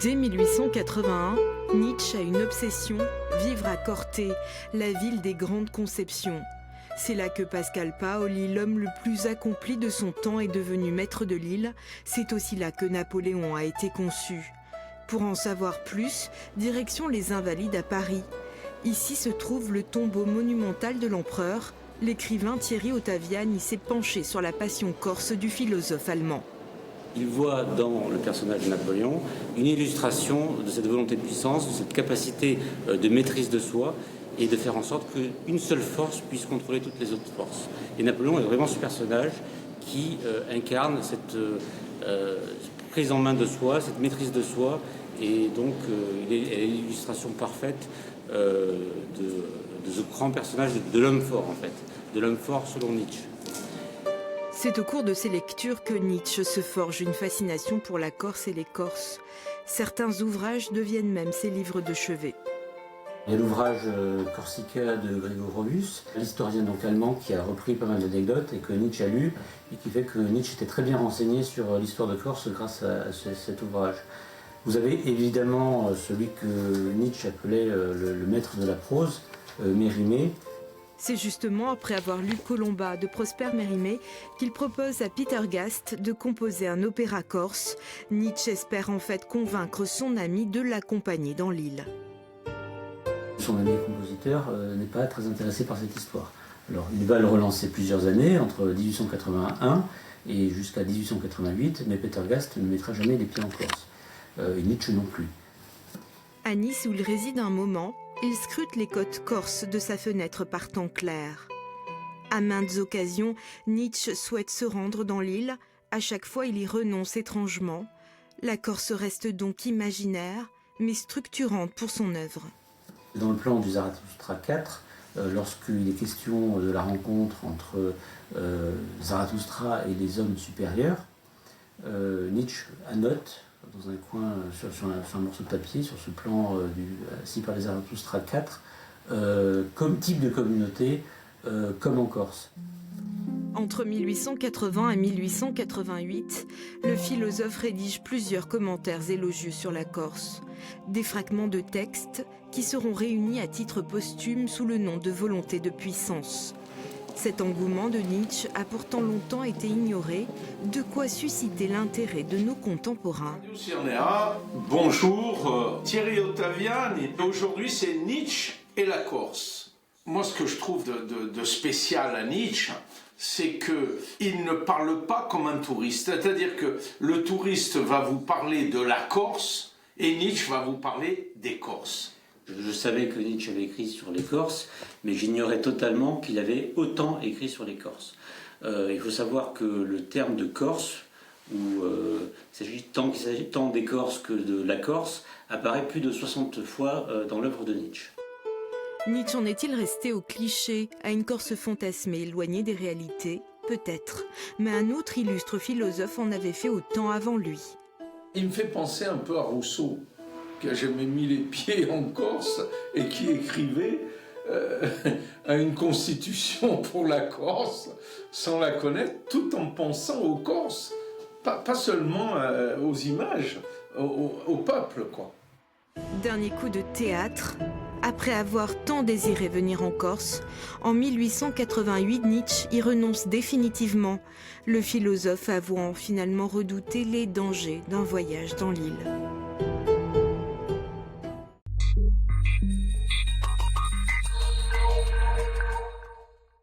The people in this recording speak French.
Dès 1881, Nietzsche a une obsession, vivre à Corté, la ville des grandes conceptions. C'est là que Pascal Paoli, l'homme le plus accompli de son temps, est devenu maître de l'île. C'est aussi là que Napoléon a été conçu. Pour en savoir plus, direction les Invalides à Paris. Ici se trouve le tombeau monumental de l'empereur. L'écrivain Thierry Ottaviani s'est penché sur la passion corse du philosophe allemand. Il voit dans le personnage de Napoléon une illustration de cette volonté de puissance, de cette capacité de maîtrise de soi et de faire en sorte qu'une seule force puisse contrôler toutes les autres forces. Et Napoléon est vraiment ce personnage qui incarne cette prise en main de soi, cette maîtrise de soi, et donc elle est l'illustration parfaite de ce grand personnage de l'homme fort, en fait, de l'homme fort selon Nietzsche. C'est au cours de ces lectures que Nietzsche se forge une fascination pour la Corse et les Corses. Certains ouvrages deviennent même ses livres de chevet. Il y a l'ouvrage Corsica de Gregorius, l'historien donc allemand qui a repris pas mal d'anecdotes et que Nietzsche a lu, et qui fait que Nietzsche était très bien renseigné sur l'histoire de Corse grâce à cet ouvrage. Vous avez évidemment celui que Nietzsche appelait le maître de la prose, Mérimée. C'est justement après avoir lu Colomba de Prosper Mérimée qu'il propose à Peter Gast de composer un opéra corse. Nietzsche espère en fait convaincre son ami de l'accompagner dans l'île. Son ami compositeur n'est pas très intéressé par cette histoire. Alors il va le relancer plusieurs années, entre 1881 et jusqu'à 1888, mais Peter Gast ne mettra jamais les pieds en Corse. Et Nietzsche non plus. À Nice, où il réside un moment, il scrute les côtes corses de sa fenêtre par temps clair. À maintes occasions, Nietzsche souhaite se rendre dans l'île. À chaque fois, il y renonce étrangement. La Corse reste donc imaginaire, mais structurante pour son œuvre. Dans le plan du Zarathustra 4, lorsqu'il est question de la rencontre entre Zarathustra et les hommes supérieurs, Nietzsche annote dans un coin, sur un morceau de papier, sur ce plan assis par les Zarathustra 4, comme type de communauté, comme en Corse. Entre 1880 et 1888, le philosophe rédige plusieurs commentaires élogieux sur la Corse. Des fragments de textes qui seront réunis à titre posthume sous le nom de volonté de puissance. Cet engouement de Nietzsche a pourtant longtemps été ignoré, de quoi susciter l'intérêt de nos contemporains. Bonjour, Thierry Ottaviani. Aujourd'hui, c'est Nietzsche et la Corse. Moi, ce que je trouve de spécial à Nietzsche, c'est qu'il ne parle pas comme un touriste. C'est-à-dire que le touriste va vous parler de la Corse et Nietzsche va vous parler des Corses. Je savais que Nietzsche avait écrit sur les Corses, mais j'ignorais totalement qu'il avait autant écrit sur les Corses. Il faut savoir que le terme de Corse, où il s'agit tant des Corses que de la Corse, apparaît plus de 60 fois dans l'œuvre de Nietzsche. Nietzsche en est-il resté au cliché, à une Corse fantasmée, éloignée des réalités? Peut-être, mais un autre illustre philosophe en avait fait autant avant lui. Il me fait penser un peu à Rousseau, qui a jamais mis les pieds en Corse et qui écrivait à une constitution pour la Corse sans la connaître, tout en pensant aux Corses, pas seulement aux images, au peuple, quoi. Dernier coup de théâtre. Après avoir tant désiré venir en Corse, en 1888, Nietzsche y renonce définitivement, le philosophe avouant finalement redouter les dangers d'un voyage dans l'île.